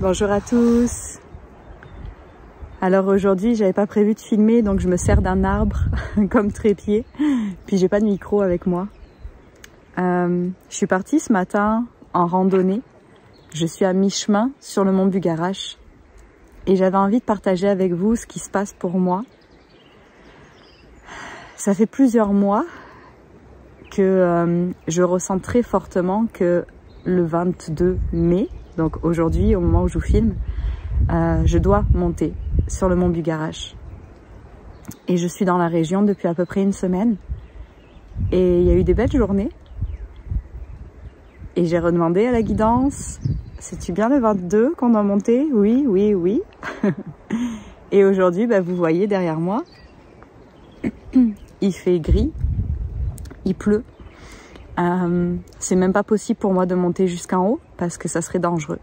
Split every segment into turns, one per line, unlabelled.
Bonjour à tous. Alors aujourd'hui, j'avais pas prévu de filmer, donc je me sers d'un arbre comme trépied. Puis j'ai pas de micro avec moi. Je suis partie ce matin en randonnée. Je suis à mi-chemin sur le mont Bugarache. Et j'avais envie de partager avec vous ce qui se passe pour moi. Ça fait plusieurs mois que je ressens très fortement que le 22 mai, donc aujourd'hui, au moment où je vous filme, je dois monter sur le mont Bugarache. Et je suis dans la région depuis à peu près une semaine. Et il y a eu des belles journées. Et j'ai redemandé à la guidance, c'est-tu bien le 22 qu'on doit monter? Oui, oui, oui. Et aujourd'hui, vous voyez derrière moi, il fait gris, il pleut. C'est même pas possible pour moi de monter jusqu'en haut parce que ça serait dangereux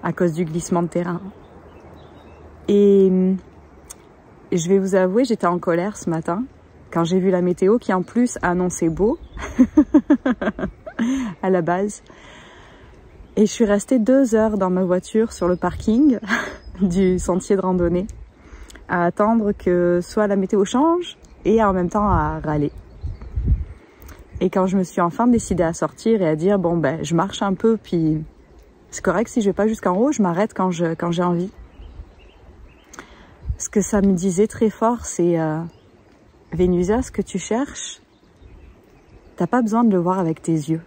à cause du glissement de terrain. Et je vais vous avouer, j'étais en colère ce matin quand j'ai vu la météo qui en plus annonçait beau à la base. Et je suis restée 2 heures dans ma voiture sur le parking du sentier de randonnée à attendre que soit la météo change et en même temps à râler. Et quand je me suis enfin décidée à sortir et à dire bon je marche un peu puis c'est correct si je vais pas jusqu'en haut, je m'arrête quand j'ai envie. Ce que ça me disait très fort, c'est Vénusa, ce que tu cherches, t'as pas besoin de le voir avec tes yeux.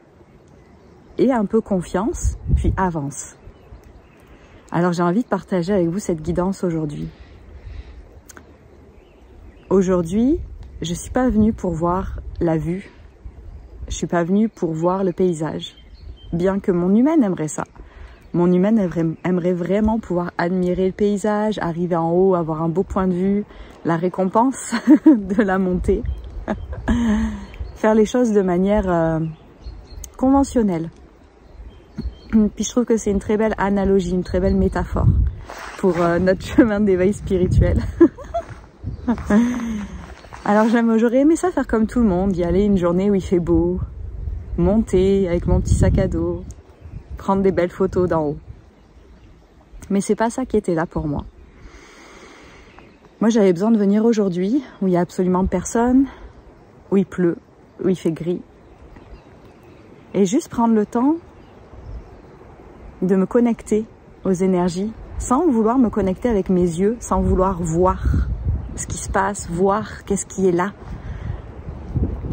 Aie un peu confiance, puis avance. Alors j'ai envie de partager avec vous cette guidance aujourd'hui. Aujourd'hui, je suis pas venue pour voir la vue. Je suis pas venue pour voir le paysage. Bien que mon humaine aimerait ça. Mon humaine aimerait vraiment pouvoir admirer le paysage, arriver en haut, avoir un beau point de vue, la récompense de la montée. Faire les choses de manière conventionnelle. Puis je trouve que c'est une très belle analogie, une très belle métaphore pour notre chemin d'éveil spirituel. Alors j'aurais aimé ça faire comme tout le monde, y aller une journée où il fait beau, monter avec mon petit sac à dos, prendre des belles photos d'en haut. Mais c'est pas ça qui était là pour moi. Moi j'avais besoin de venir aujourd'hui où il y a absolument personne, où il pleut, où il fait gris. Et juste prendre le temps de me connecter aux énergies sans vouloir me connecter avec mes yeux, sans vouloir voir ce qui se passe, voir qu'est-ce qui est là.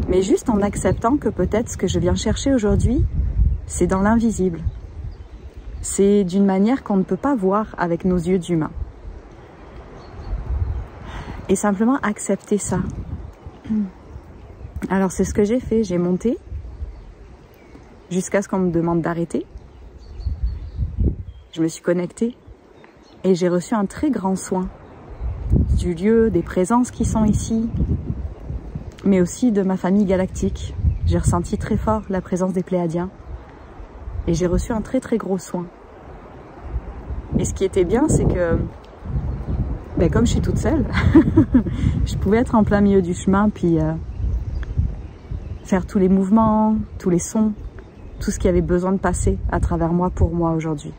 Mais juste en acceptant que peut-être ce que je viens chercher aujourd'hui, c'est dans l'invisible. C'est d'une manière qu'on ne peut pas voir avec nos yeux d'humain. Et simplement accepter ça. Alors c'est ce que j'ai fait, j'ai monté jusqu'à ce qu'on me demande d'arrêter. Je me suis connectée et j'ai reçu un très grand soin du lieu, des présences qui sont ici, mais aussi de ma famille galactique. J'ai ressenti très fort la présence des Pléiadiens et j'ai reçu un très très gros soin. Et ce qui était bien, c'est que comme je suis toute seule, je pouvais être en plein milieu du chemin puis faire tous les mouvements, tous les sons, tout ce qui avait besoin de passer à travers moi pour moi aujourd'hui.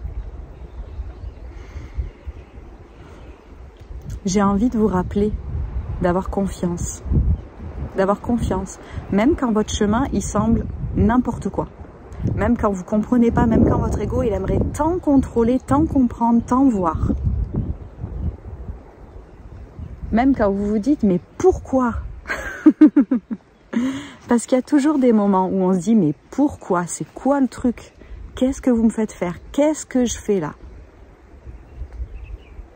J'ai envie de vous rappeler d'avoir confiance. D'avoir confiance. Même quand votre chemin, il semble n'importe quoi. Même quand vous comprenez pas, même quand votre ego, il aimerait tant contrôler, tant comprendre, tant voir. Même quand vous vous dites, mais pourquoi? Parce qu'il y a toujours des moments où on se dit, mais pourquoi? C'est quoi le truc? Qu'est-ce que vous me faites faire? Qu'est-ce que je fais là?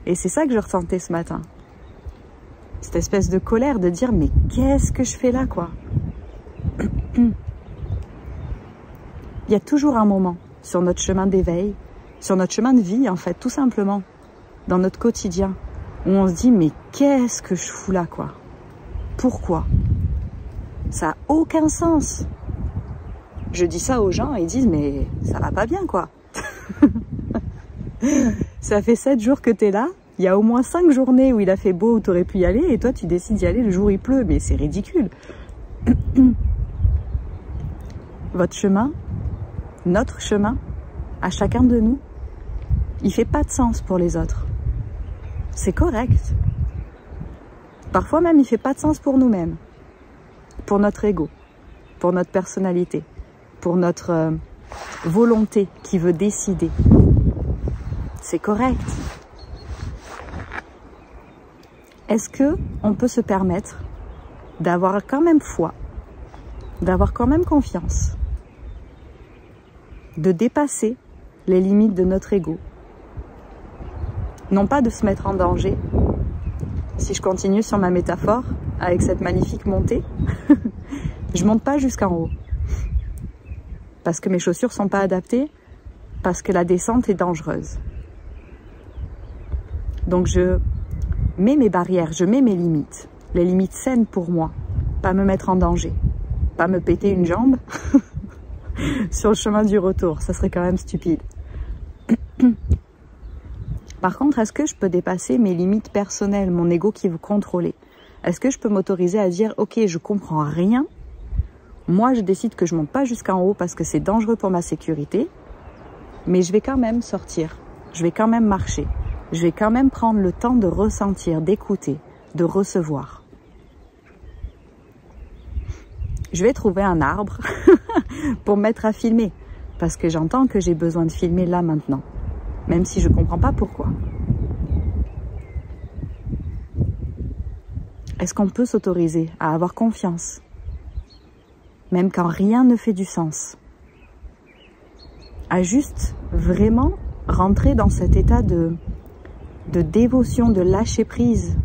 Et c'est ça que je ressentais ce matin. Cette espèce de colère de dire, mais qu'est-ce que je fais là, quoi? Il y a toujours un moment sur notre chemin d'éveil, sur notre chemin de vie, en fait, tout simplement, dans notre quotidien, où on se dit, mais qu'est-ce que je fous là, quoi? Pourquoi? Ça n'a aucun sens. Je dis ça aux gens et ils disent, mais ça va pas bien, quoi. Ça fait 7 jours que tu es là. Il y a au moins 5 journées où il a fait beau, où tu aurais pu y aller, et toi tu décides d'y aller le jour où il pleut. Mais c'est ridicule. Votre chemin, notre chemin, à chacun de nous, il fait pas de sens pour les autres. C'est correct. Parfois même, il fait pas de sens pour nous-mêmes, pour notre ego, pour notre personnalité, pour notre volonté qui veut décider. C'est correct. Est-ce que on peut se permettre d'avoir quand même foi, d'avoir quand même confiance, de dépasser les limites de notre ego, non pas de se mettre en danger. Si je continue sur ma métaphore avec cette magnifique montée, je monte pas jusqu'en haut parce que mes chaussures sont pas adaptées, parce que la descente est dangereuse. Donc je mets mes barrières, je mets mes limites, les limites saines pour moi, pas me mettre en danger, pas me péter une jambe sur le chemin du retour, ça serait quand même stupide. Par contre, est-ce que je peux dépasser mes limites personnelles, mon ego qui veut contrôler? Est-ce que je peux m'autoriser à dire, ok, je comprends rien, moi je décide que je monte pas jusqu'en haut parce que c'est dangereux pour ma sécurité, mais je vais quand même sortir, je vais quand même marcher, je vais quand même prendre le temps de ressentir, d'écouter, de recevoir. Je vais trouver un arbre pour me mettre à filmer, parce que j'entends que j'ai besoin de filmer là maintenant. Même si je ne comprends pas pourquoi. Est-ce qu'on peut s'autoriser à avoir confiance, même quand rien ne fait du sens, à juste vraiment rentrer dans cet état de dévotion, de lâcher prise?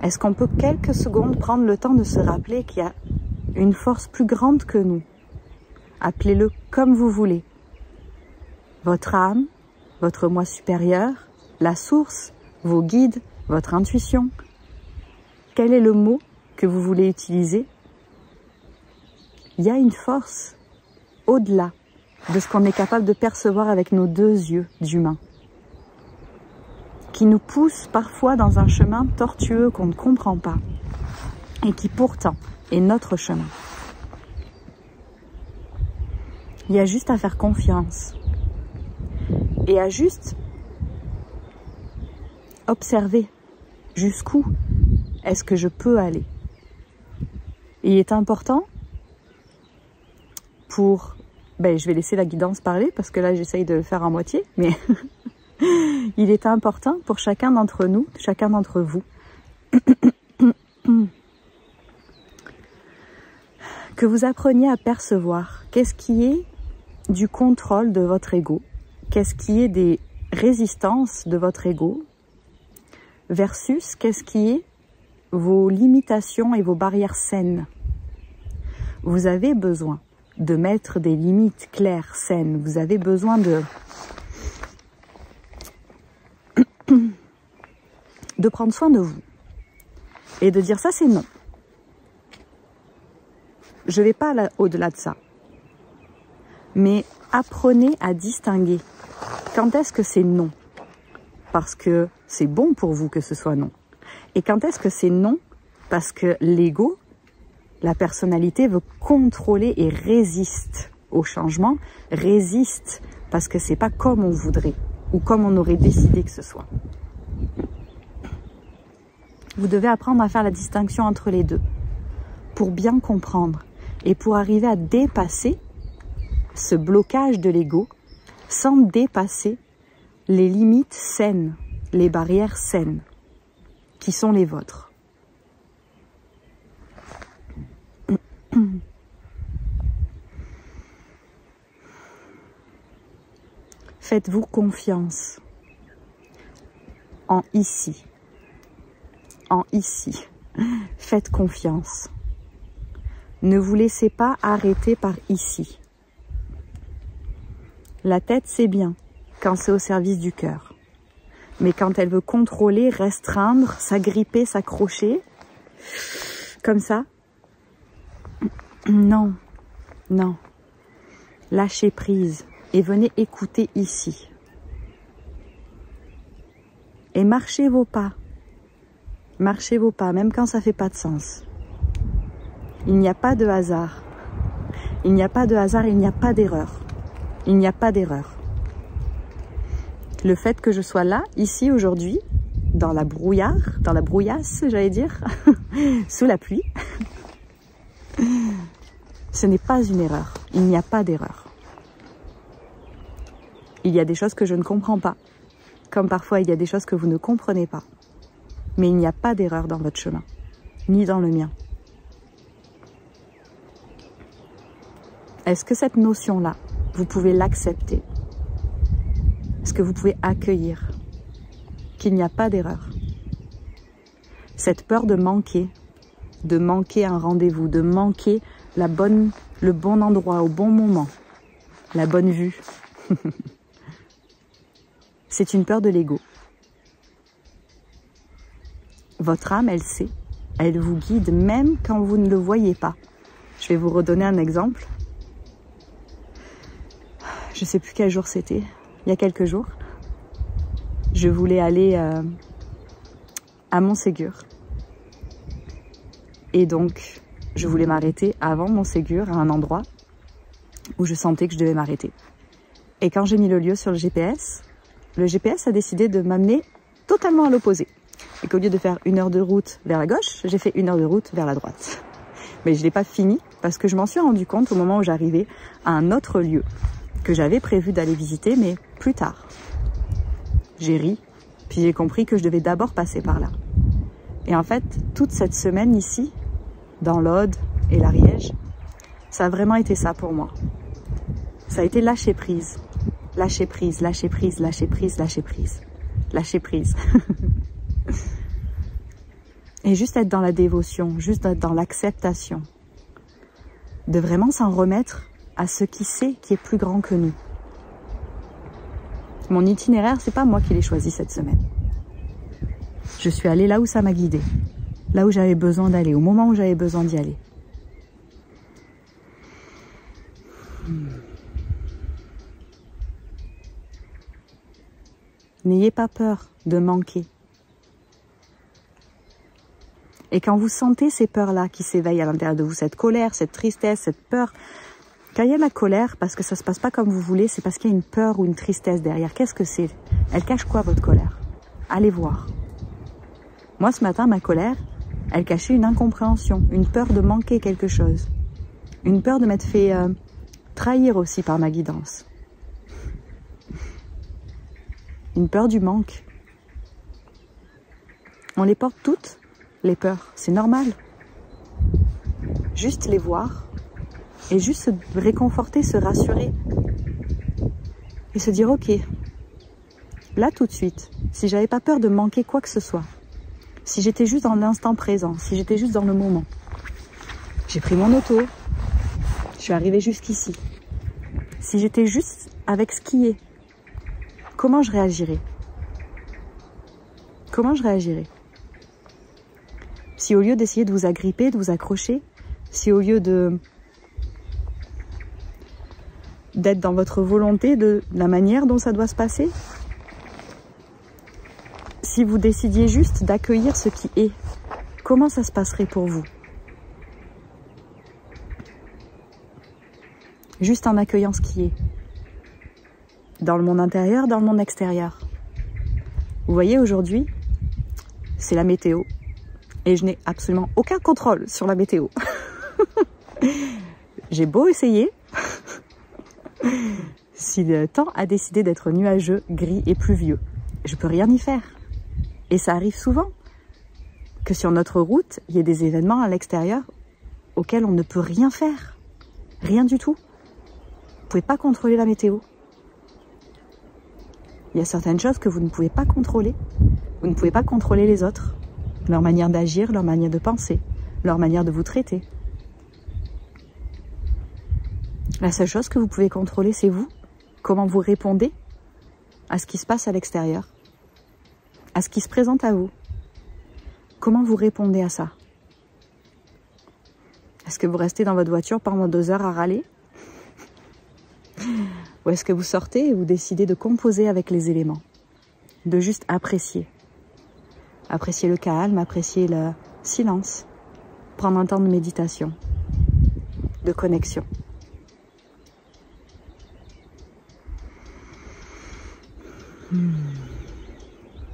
Est-ce qu'on peut quelques secondes prendre le temps de se rappeler qu'il y a une force plus grande que nous? Appelez-le comme vous voulez. Votre âme, votre moi supérieur, la source, vos guides, votre intuition. Quel est le mot que vous voulez utiliser? Il y a une force au-delà de ce qu'on est capable de percevoir avec nos deux yeux d'humain, qui nous pousse parfois dans un chemin tortueux qu'on ne comprend pas et qui pourtant est notre chemin. Il y a juste à faire confiance et à juste observer jusqu'où est-ce que je peux aller. Il est important pour... je vais laisser la guidance parler parce que là j'essaye de le faire à moitié, mais il est important pour chacun d'entre nous, chacun d'entre vous, que vous appreniez à percevoir qu'est-ce qui est du contrôle de votre ego, qu'est-ce qui est des résistances de votre ego, versus qu'est-ce qui est vos limitations et vos barrières saines. Vous avez besoin de mettre des limites claires, saines. Vous avez besoin de prendre soin de vous et de dire ça c'est non. Je ne vais pas au-delà de ça. Mais apprenez à distinguer quand est-ce que c'est non, parce que c'est bon pour vous que ce soit non. Et quand est-ce que c'est non, parce que l'ego, la personnalité veut contrôler et résiste au changement, résiste parce que c'est pas comme on voudrait ou comme on aurait décidé que ce soit. Vous devez apprendre à faire la distinction entre les deux pour bien comprendre et pour arriver à dépasser ce blocage de l'ego sans dépasser les limites saines, les barrières saines qui sont les vôtres. Faites-vous confiance en ici. En ici. Faites confiance. Ne vous laissez pas arrêter par ici. La tête, c'est bien quand c'est au service du cœur. Mais quand elle veut contrôler, restreindre, s'agripper, s'accrocher, comme ça, non, non. Lâchez prise et venez écouter ici. Et marchez vos pas. Marchez vos pas, même quand ça fait pas de sens. Il n'y a pas de hasard. Il n'y a pas de hasard, il n'y a pas d'erreur. Il n'y a pas d'erreur. Le fait que je sois là, ici, aujourd'hui, dans la brouillasse, j'allais dire, sous la pluie, ce n'est pas une erreur. Il n'y a pas d'erreur. Il y a des choses que je ne comprends pas, comme parfois il y a des choses que vous ne comprenez pas. Mais il n'y a pas d'erreur dans votre chemin, ni dans le mien. Est-ce que cette notion-là, vous pouvez l'accepter? Est-ce que vous pouvez accueillir qu'il n'y a pas d'erreur? Cette peur de manquer un rendez-vous, de manquer le bon endroit au bon moment, la bonne vue. C'est une peur de l'ego. Votre âme, elle sait, elle vous guide même quand vous ne le voyez pas. Je vais vous redonner un exemple. Je ne sais plus quel jour c'était, il y a quelques jours. Je voulais aller à Montségur. Et donc, je voulais m'arrêter avant Montségur à un endroit où je sentais que je devais m'arrêter. Et quand j'ai mis le lieu sur le GPS a décidé de m'amener totalement à l'opposé. Et qu'au lieu de faire 1 heure de route vers la gauche, j'ai fait 1 heure de route vers la droite. Mais je ne l'ai pas fini parce que je m'en suis rendu compte au moment où j'arrivais à un autre lieu que j'avais prévu d'aller visiter, mais plus tard. J'ai ri, puis j'ai compris que je devais d'abord passer par là. Et en fait, toute cette semaine ici, dans l'Aude et l'Ariège, ça a vraiment été ça pour moi. Ça a été lâcher prise. Lâcher prise, lâcher prise, lâcher prise, lâcher prise. Lâcher prise. Et juste être dans la dévotion, juste être dans l'acceptation. De vraiment s'en remettre à ce qui sait qui est plus grand que nous. Mon itinéraire, c'est pas moi qui l'ai choisi cette semaine. Je suis allée là où ça m'a guidée. Là où j'avais besoin d'aller, au moment où j'avais besoin d'y aller. N'ayez pas peur de manquer. Et quand vous sentez ces peurs-là qui s'éveillent à l'intérieur de vous, cette colère, cette tristesse, cette peur, quand il y a la colère, parce que ça ne se passe pas comme vous voulez, c'est parce qu'il y a une peur ou une tristesse derrière. Qu'est-ce que c'est? Elle cache quoi, votre colère? Allez voir. Moi, ce matin, ma colère, elle cachait une incompréhension, une peur de manquer quelque chose. Une peur de m'être fait trahir aussi par ma guidance. Une peur du manque. On les porte toutes, les peurs. C'est normal. Juste les voir et juste se réconforter, se rassurer. Et se dire, ok, là tout de suite, si j'avais pas peur de manquer quoi que ce soit, si j'étais juste dans l'instant présent, si j'étais juste dans le moment, j'ai pris mon auto, je suis arrivée jusqu'ici. Si j'étais juste avec ce qui est, comment je réagirais? Comment je réagirais? Si au lieu d'essayer de vous agripper, de vous accrocher, si au lieu d'être dans votre volonté de la manière dont ça doit se passer, si vous décidiez juste d'accueillir ce qui est, comment ça se passerait pour vous? Juste en accueillant ce qui est. Dans le monde intérieur, dans le monde extérieur. Vous voyez, aujourd'hui, c'est la météo. Et je n'ai absolument aucun contrôle sur la météo. J'ai beau essayer. Si le temps a décidé d'être nuageux, gris et pluvieux, je peux rien y faire. Et ça arrive souvent que sur notre route, il y ait des événements à l'extérieur auxquels on ne peut rien faire. Rien du tout. Vous ne pouvez pas contrôler la météo. Il y a certaines choses que vous ne pouvez pas contrôler. Vous ne pouvez pas contrôler les autres. Leur manière d'agir, leur manière de penser, leur manière de vous traiter. La seule chose que vous pouvez contrôler, c'est vous. Comment vous répondez à ce qui se passe à l'extérieur, à ce qui se présente à vous. Comment vous répondez à ça? Est-ce que vous restez dans votre voiture pendant 2 heures à râler? Ou est-ce que vous sortez et vous décidez de composer avec les éléments? De juste apprécier. Apprécier le calme, apprécier le silence. Prendre un temps de méditation, de connexion.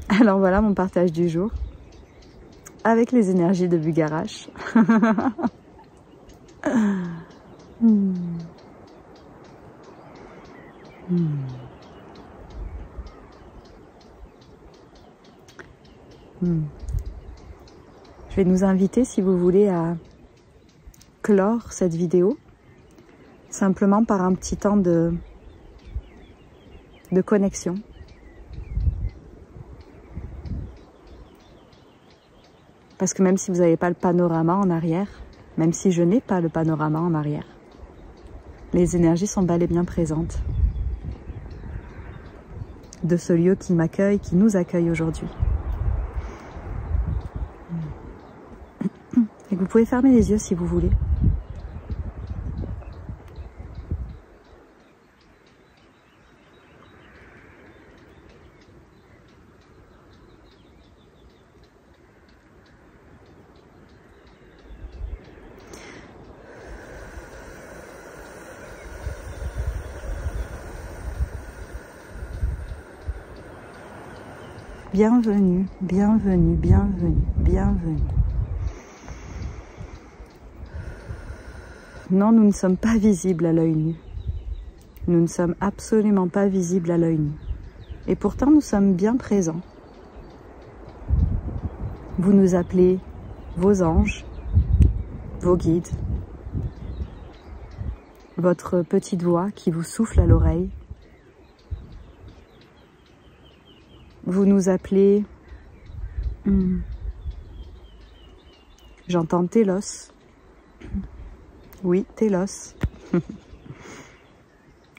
Alors voilà mon partage du jour avec les énergies de Bugarache. Je vais nous inviter, si vous voulez, à clore cette vidéo simplement par un petit temps de connexion. Parce que même si vous n'avez pas le panorama en arrière, même si je n'ai pas le panorama en arrière, les énergies sont bel et bien présentes de ce lieu qui m'accueille, qui nous accueille aujourd'hui. Et vous pouvez fermer les yeux si vous voulez. Bienvenue, bienvenue, bienvenue, bienvenue. Non, nous ne sommes pas visibles à l'œil nu. Nous ne sommes absolument pas visibles à l'œil nu. Et pourtant, nous sommes bien présents. Vous nous appelez vos anges, vos guides, votre petite voix qui vous souffle à l'oreille. Vous nous appelez, j'entends Télos, oui, Télos,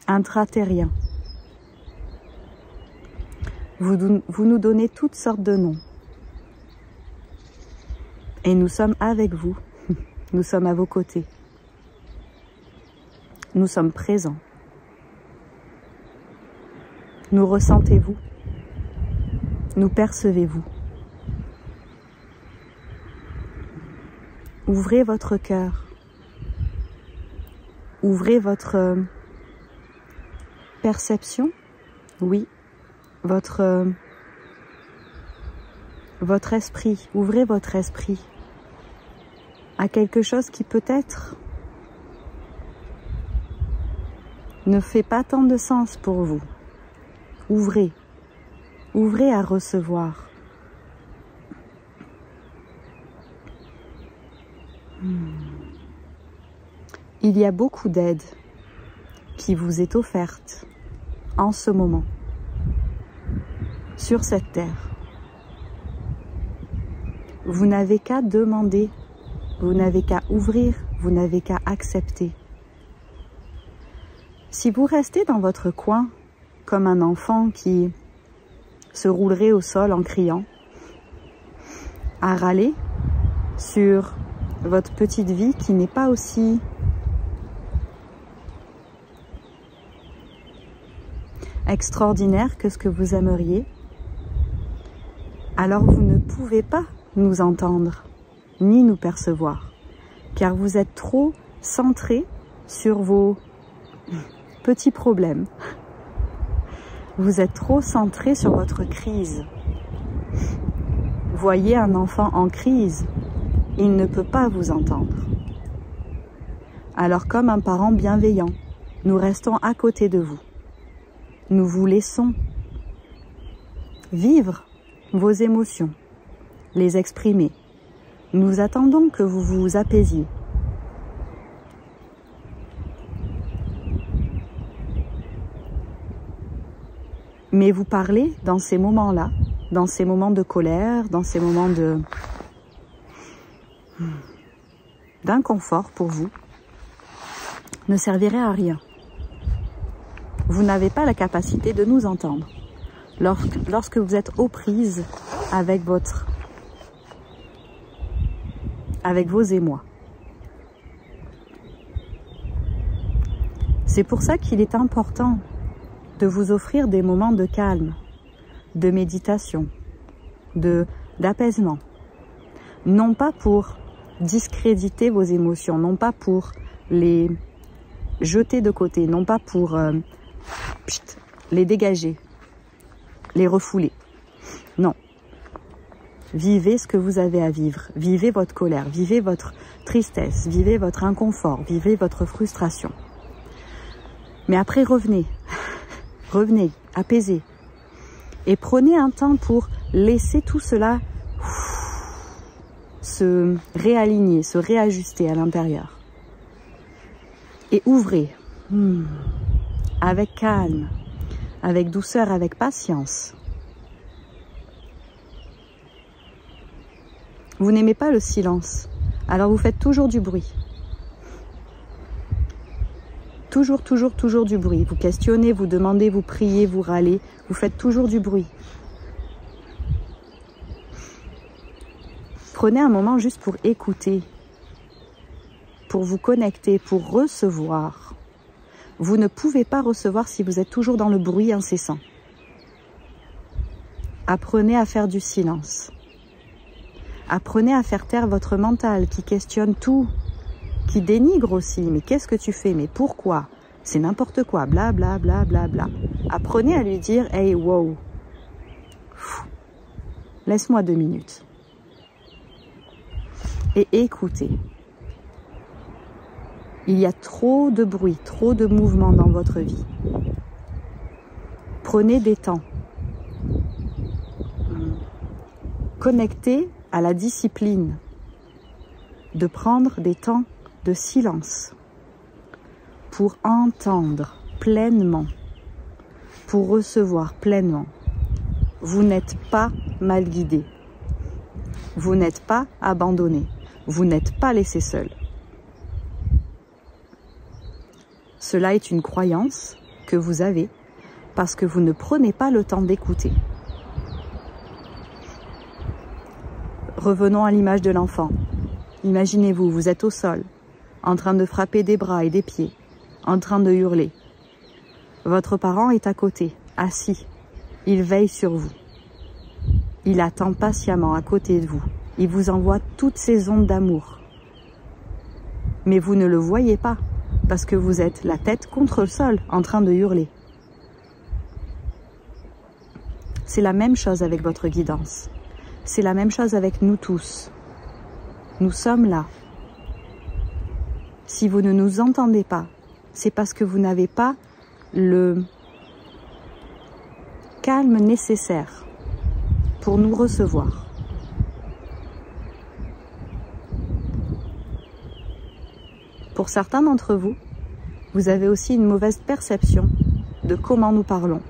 intraterrien. Vous nous donnez toutes sortes de noms. Et nous sommes avec vous, nous sommes à vos côtés. Nous sommes présents. Nous ressentez-vous? Nous percevez-vous? Ouvrez votre cœur. Ouvrez votre perception. Oui, votre esprit. Ouvrez votre esprit à quelque chose qui peut-être ne fait pas tant de sens pour vous. Ouvrez. Ouvrez à recevoir. Il y a beaucoup d'aide qui vous est offerte en ce moment sur cette terre. Vous n'avez qu'à demander, vous n'avez qu'à ouvrir, vous n'avez qu'à accepter. Si vous restez dans votre coin comme un enfant qui se roulerait au sol en criant, à râler sur votre petite vie qui n'est pas aussi extraordinaire que ce que vous aimeriez, alors vous ne pouvez pas nous entendre ni nous percevoir, car vous êtes trop centré sur vos petits problèmes. Vous êtes trop centré sur votre crise. Voyez un enfant en crise, il ne peut pas vous entendre. Alors comme un parent bienveillant, nous restons à côté de vous. Nous vous laissons vivre vos émotions, les exprimer. Nous attendons que vous vous apaisiez. Mais vous parlez dans ces moments-là, dans ces moments de colère, dans ces moments d'inconfort pour vous, ne servirait à rien. Vous n'avez pas la capacité de nous entendre lorsque vous êtes aux prises avec vos émois. C'est pour ça qu'il est important de vous offrir des moments de calme, de méditation, d'apaisement. Non pas pour discréditer vos émotions, non pas pour les jeter de côté, non pas pour les dégager, les refouler. Non. Vivez ce que vous avez à vivre. Vivez votre colère, vivez votre tristesse, vivez votre inconfort, vivez votre frustration. Mais après, revenez. Revenez, apaisez. Et prenez un temps pour laisser tout cela se réaligner, se réajuster à l'intérieur. Et ouvrez. Avec calme, avec douceur, avec patience. Vous n'aimez pas le silence, alors vous faites toujours du bruit. Toujours, toujours, toujours du bruit. Vous questionnez, vous demandez, vous priez, vous râlez, vous faites toujours du bruit. Prenez un moment juste pour écouter, pour vous connecter, pour recevoir. Vous ne pouvez pas recevoir si vous êtes toujours dans le bruit incessant. Apprenez à faire du silence. Apprenez à faire taire votre mental qui questionne tout, qui dénigre aussi. Mais qu'est-ce que tu fais? Mais pourquoi? C'est n'importe quoi, bla bla bla bla bla. Apprenez à lui dire, hey, wow, laisse-moi 2 minutes. Et écoutez. Il y a trop de bruit, trop de mouvement dans votre vie. Prenez des temps. Connectez à la discipline de prendre des temps de silence pour entendre pleinement, pour recevoir pleinement. Vous n'êtes pas mal guidé. Vous n'êtes pas abandonné. Vous n'êtes pas laissé seul. Cela est une croyance que vous avez parce que vous ne prenez pas le temps d'écouter. Revenons à l'image de l'enfant. Imaginez-vous, vous êtes au sol, en train de frapper des bras et des pieds, en train de hurler. Votre parent est à côté, assis. Il veille sur vous. Il attend patiemment à côté de vous. Il vous envoie toutes ces ondes d'amour. Mais vous ne le voyez pas, parce que vous êtes la tête contre le sol, en train de hurler. C'est la même chose avec votre guidance. C'est la même chose avec nous tous. Nous sommes là. Si vous ne nous entendez pas, c'est parce que vous n'avez pas le calme nécessaire pour nous recevoir. Pour certains d'entre vous, vous avez aussi une mauvaise perception de comment nous parlons.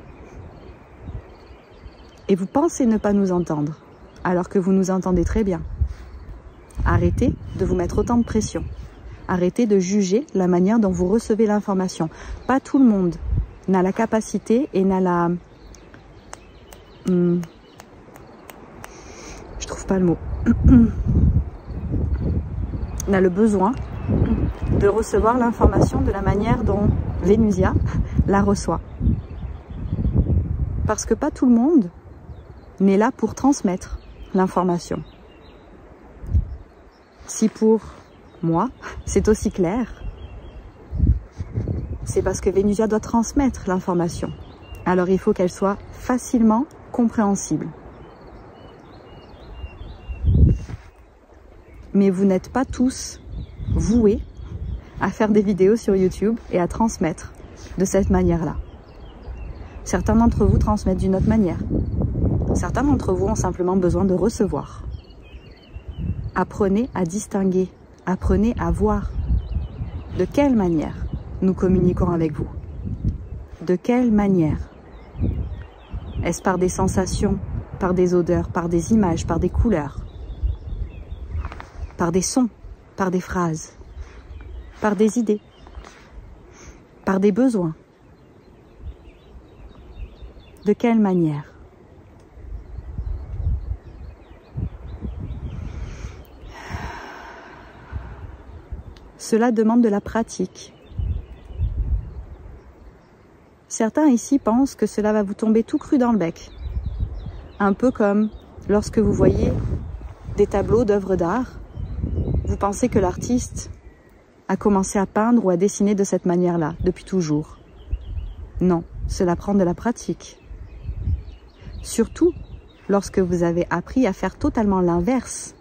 Et vous pensez ne pas nous entendre, alors que vous nous entendez très bien. Arrêtez de vous mettre autant de pression. Arrêtez de juger la manière dont vous recevez l'information. Pas tout le monde n'a la capacité et n'a la... Je trouve pas le mot. N'a le besoin de recevoir l'information de la manière dont Vénusia la reçoit. Parce que pas tout le monde n'est là pour transmettre l'information. Si pour moi, c'est aussi clair, c'est parce que Vénusia doit transmettre l'information. Alors il faut qu'elle soit facilement compréhensible. Mais vous n'êtes pas tous voués à faire des vidéos sur YouTube et à transmettre de cette manière-là. Certains d'entre vous transmettent d'une autre manière. Certains d'entre vous ont simplement besoin de recevoir. Apprenez à distinguer, apprenez à voir de quelle manière nous communiquons avec vous. De quelle manière? Est-ce par des sensations, par des odeurs, par des images, par des couleurs, par des sons, par des phrases, par des idées, par des besoins? De quelle manière? Cela demande de la pratique. Certains ici pensent que cela va vous tomber tout cru dans le bec. Un peu comme lorsque vous voyez des tableaux d'œuvres d'art, vous pensez que l'artiste a commencé à peindre ou à dessiner de cette manière-là, depuis toujours. Non, cela prend de la pratique. Surtout lorsque vous avez appris à faire totalement l'inverse.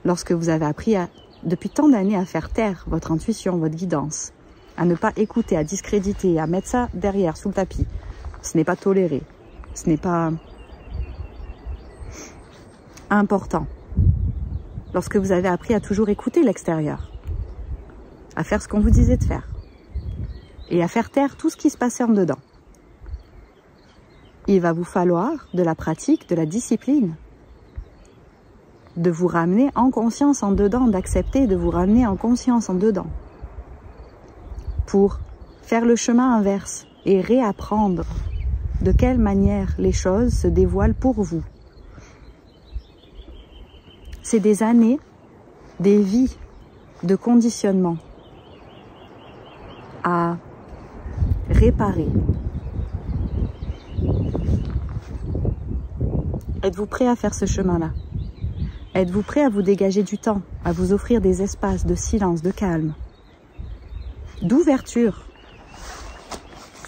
Lorsque vous avez appris depuis tant d'années à faire taire votre intuition, votre guidance, à ne pas écouter, à discréditer, à mettre ça derrière, sous le tapis. Ce n'est pas toléré. Ce n'est pas important. Lorsque vous avez appris à toujours écouter l'extérieur, à faire ce qu'on vous disait de faire et à faire taire tout ce qui se passait en dedans, il va vous falloir de la pratique, de la discipline, de vous ramener en conscience en dedans, d'accepter de vous ramener en conscience en dedans pour faire le chemin inverse et réapprendre de quelle manière les choses se dévoilent pour vous. C'est des années, des vies de conditionnement à réparer. Êtes-vous prêt à faire ce chemin-là? Êtes-vous prêt à vous dégager du temps, à vous offrir des espaces de silence, de calme, d'ouverture?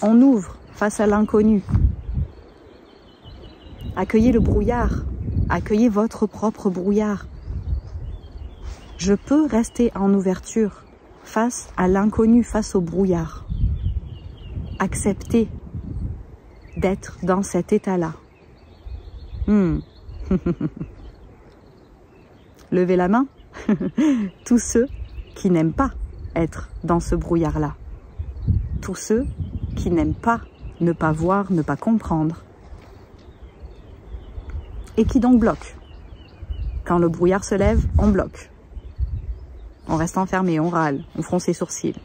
On ouvre face à l'inconnu. Accueillez le brouillard. Accueillez votre propre brouillard. Je peux rester en ouverture face à l'inconnu, face au brouillard. Acceptez d'être dans cet état-là. Levez la main. Tous ceux qui n'aiment pas être dans ce brouillard-là. Tous ceux qui n'aiment pas ne pas voir, ne pas comprendre. Et qui donc bloquent. Quand le brouillard se lève, on bloque. On reste enfermé, on râle, on fronce les sourcils.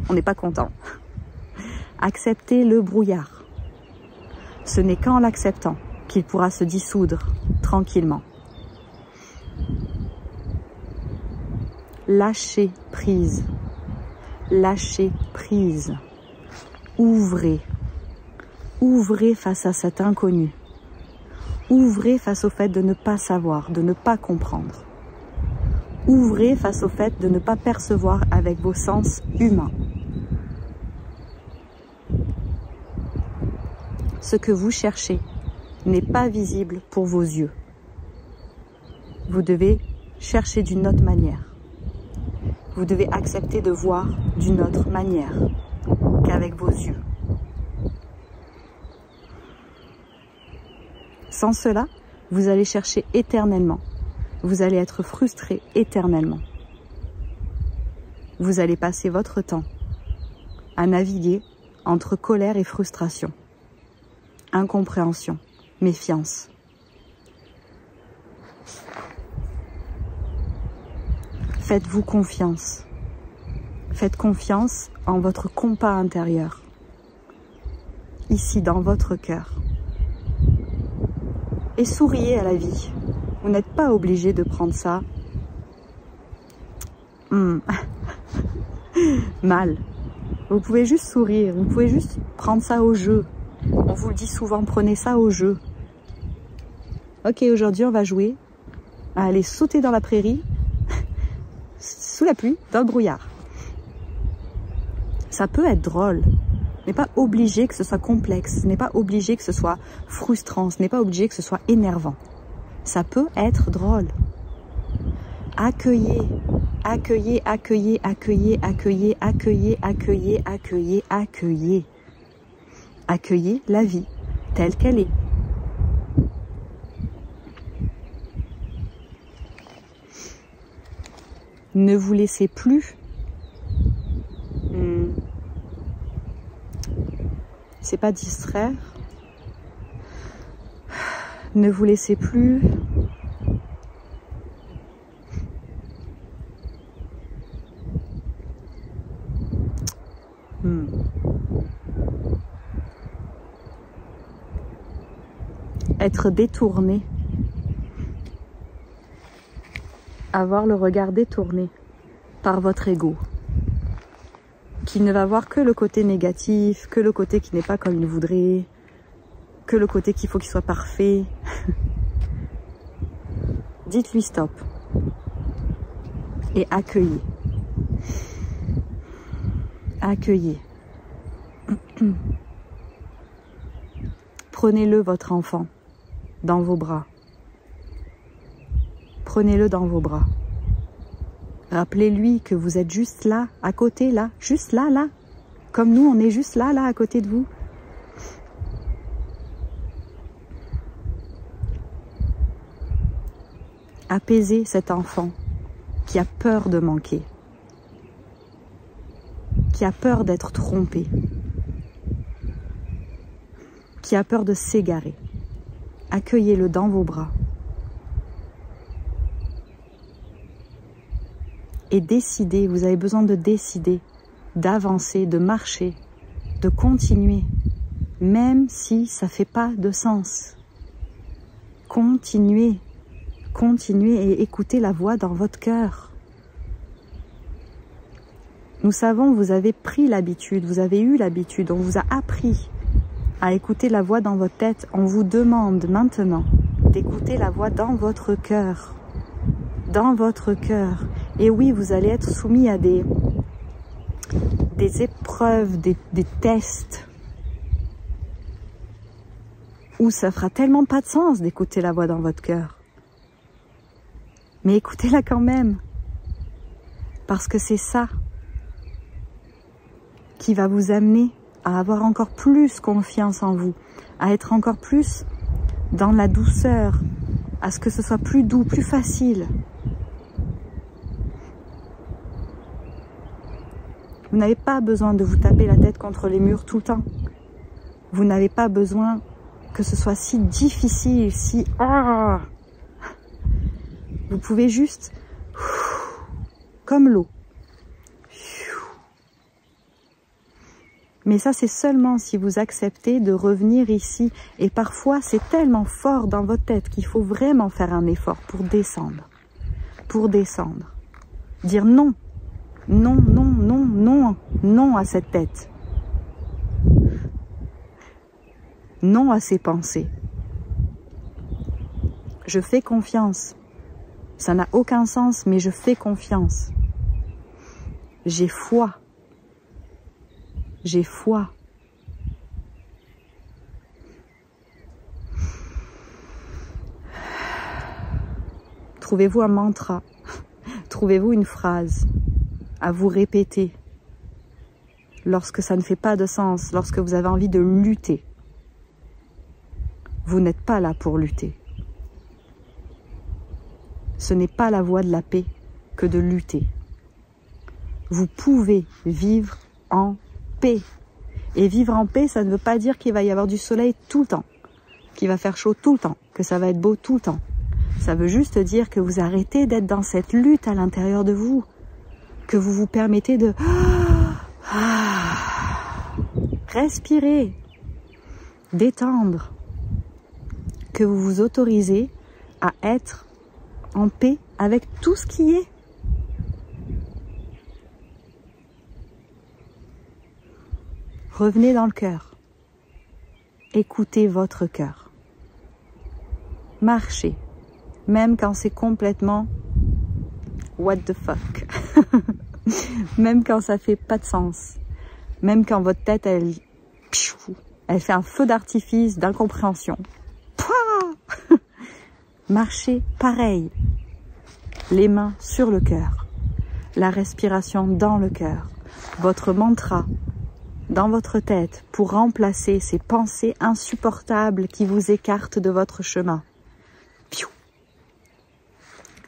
On n'est pas content. Acceptez le brouillard. Ce n'est qu'en l'acceptant qu'il pourra se dissoudre tranquillement. Lâchez prise. Lâchez prise. Ouvrez. Ouvrez face à cet inconnu. Ouvrez face au fait de ne pas savoir, de ne pas comprendre. Ouvrez face au fait de ne pas percevoir avec vos sens humains. Ce que vous cherchez n'est pas visible pour vos yeux. Vous devez chercher d'une autre manière. Vous devez accepter de voir d'une autre manière qu'avec vos yeux. Sans cela, vous allez chercher éternellement. Vous allez être frustré éternellement. Vous allez passer votre temps à naviguer entre colère et frustration, incompréhension, méfiance. Faites-vous confiance. Faites confiance en votre compas intérieur, ici dans votre cœur. Et souriez à la vie. Vous n'êtes pas obligé de prendre ça mal. Vous pouvez juste sourire, vous pouvez juste prendre ça au jeu. On vous le dit souvent, prenez ça au jeu. Ok, aujourd'hui on va jouer à aller sauter dans la prairie, sous la pluie, dans le brouillard. Ça peut être drôle. Ce n'est pas obligé que ce soit complexe, ce n'est pas obligé que ce soit frustrant, ce n'est pas obligé que ce soit énervant. Ça peut être drôle. Accueillez, accueillez, accueillez, accueillez, accueillez, accueillez, accueillez, accueillez, accueillez. Accueillez la vie telle qu'elle est. Ne vous laissez plus c'est pas distraire. Ne vous laissez plus être détourné. Avoir le regard détourné par votre ego, qui ne va voir que le côté négatif, que le côté qui n'est pas comme il voudrait, que le côté qu'il faut qu'il soit parfait. Dites-lui stop et accueillez. Accueillez. Prenez-le, votre enfant, dans vos bras. Prenez-le dans vos bras. Rappelez-lui que vous êtes juste là, à côté, là, juste là, là. Comme nous, on est juste là, là, à côté de vous. Apaisez cet enfant qui a peur de manquer, qui a peur d'être trompé, qui a peur de s'égarer. Accueillez-le dans vos bras. Et décidez, vous avez besoin de décider, d'avancer, de marcher, de continuer, même si ça ne fait pas de sens. Continuez, continuez et écoutez la voix dans votre cœur. Nous savons, vous avez pris l'habitude, vous avez eu l'habitude, on vous a appris à écouter la voix dans votre tête. On vous demande maintenant d'écouter la voix dans votre cœur. Dans votre cœur. Et oui, vous allez être soumis à des épreuves, des tests, où ça fera tellement pas de sens d'écouter la voix dans votre cœur. Mais écoutez-la quand même, parce que c'est ça qui va vous amener à avoir encore plus confiance en vous, à être encore plus dans la douceur, à ce que ce soit plus doux, plus facile. Vous n'avez pas besoin de vous taper la tête contre les murs tout le temps. Vous n'avez pas besoin que ce soit si difficile, si... Vous pouvez juste, comme l'eau. Mais ça, c'est seulement si vous acceptez de revenir ici. Et parfois, c'est tellement fort dans votre tête qu'il faut vraiment faire un effort pour descendre. Pour descendre. Dire non. Non, non, non, non, non à cette tête. Non à ces pensées. Je fais confiance. Ça n'a aucun sens, mais je fais confiance. J'ai foi. J'ai foi. Trouvez-vous un mantra. Trouvez-vous une phrase à vous répéter lorsque ça ne fait pas de sens, lorsque vous avez envie de lutter. Vous n'êtes pas là pour lutter. Ce n'est pas la voie de la paix que de lutter. Vous pouvez vivre en paix. Et vivre en paix, ça ne veut pas dire qu'il va y avoir du soleil tout le temps, qu'il va faire chaud tout le temps, que ça va être beau tout le temps. Ça veut juste dire que vous arrêtez d'être dans cette lutte à l'intérieur de vous, que vous vous permettez de respirer, détendre, que vous vous autorisez à être en paix avec tout ce qui est. Revenez dans le cœur. Écoutez votre cœur. Marchez, même quand c'est complètement what the fuck. Même quand ça fait pas de sens. Même quand votre tête, elle fait un feu d'artifice d'incompréhension. Marchez pareil. Les mains sur le cœur. La respiration dans le cœur. Votre mantra dans votre tête pour remplacer ces pensées insupportables qui vous écartent de votre chemin.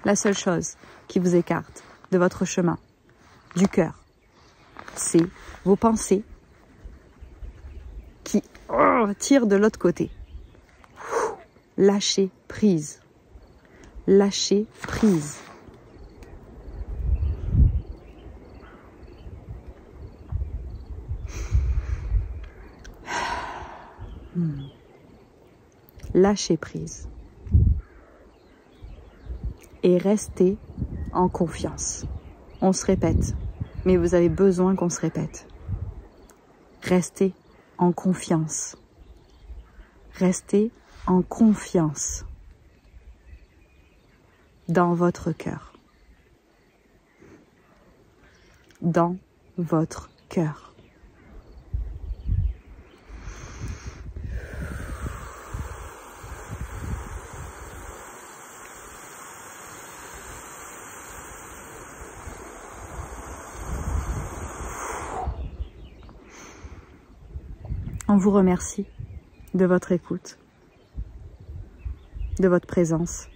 La seule chose qui vous écarte de votre chemin, du cœur, c'est vos pensées qui tirent de l'autre côté. Lâchez prise. Lâchez prise. Lâchez prise. Et restez en confiance. On se répète, mais vous avez besoin qu'on se répète. Restez en confiance. Restez en confiance dans votre cœur. Dans votre cœur. On vous remercie de votre écoute, de votre présence.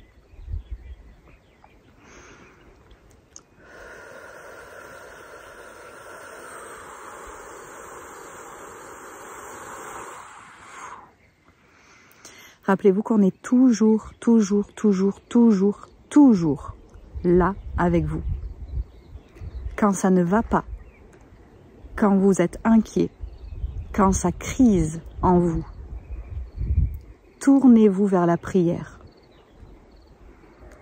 Rappelez-vous qu'on est toujours là avec vous. Quand ça ne va pas, quand vous êtes inquiet, quand ça crise en vous, tournez-vous vers la prière.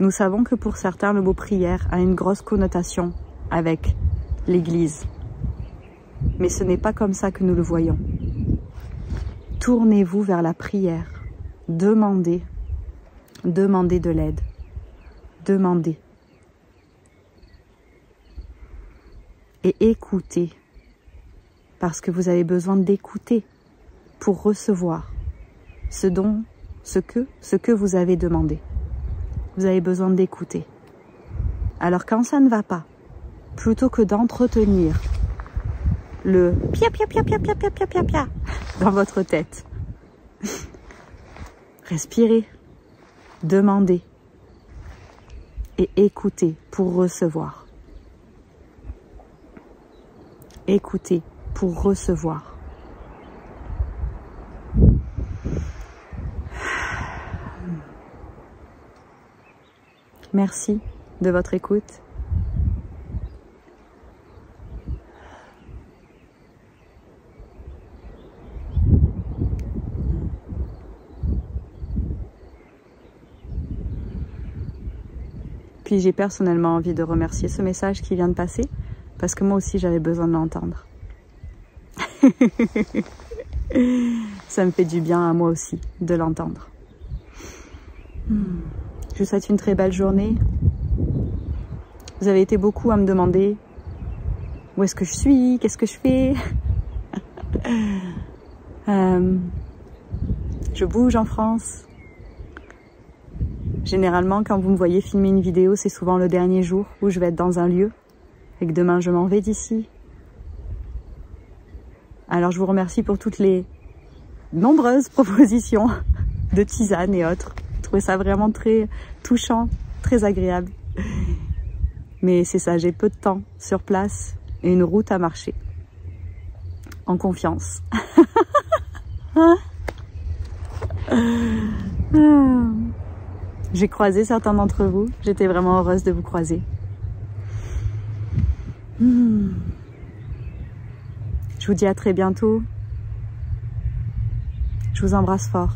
Nous savons que pour certains, le mot prière a une grosse connotation avec l'Église. Mais ce n'est pas comme ça que nous le voyons. Tournez-vous vers la prière. Demandez de l'aide. Demandez. Et écoutez. Parce que vous avez besoin d'écouter pour recevoir ce que vous avez demandé. Vous avez besoin d'écouter. Alors quand ça ne va pas, plutôt que d'entretenir le pia pia pia pia pia pia pia pia pia dans votre tête, respirez, demandez et écoutez pour recevoir. Écoutez pour recevoir. Merci de votre écoute. Puis j'ai personnellement envie de remercier ce message qui vient de passer, parce que moi aussi j'avais besoin de l'entendre. Ça me fait du bien à moi aussi de l'entendre. Je vous souhaite une très belle journée. Vous avez été beaucoup à me demander où est-ce que je suis, qu'est-ce que je fais. Je bouge en France. Généralement, quand vous me voyez filmer une vidéo, c'est souvent le dernier jour où je vais être dans un lieu et que demain je m'en vais d'ici. Alors je vous remercie pour toutes les nombreuses propositions de tisanes et autres. Je trouvais ça vraiment très touchant, très agréable. Mais c'est ça, j'ai peu de temps sur place et une route à marcher. En confiance. J'ai croisé certains d'entre vous. J'étais vraiment heureuse de vous croiser. Je vous dis à très bientôt. Je vous embrasse fort.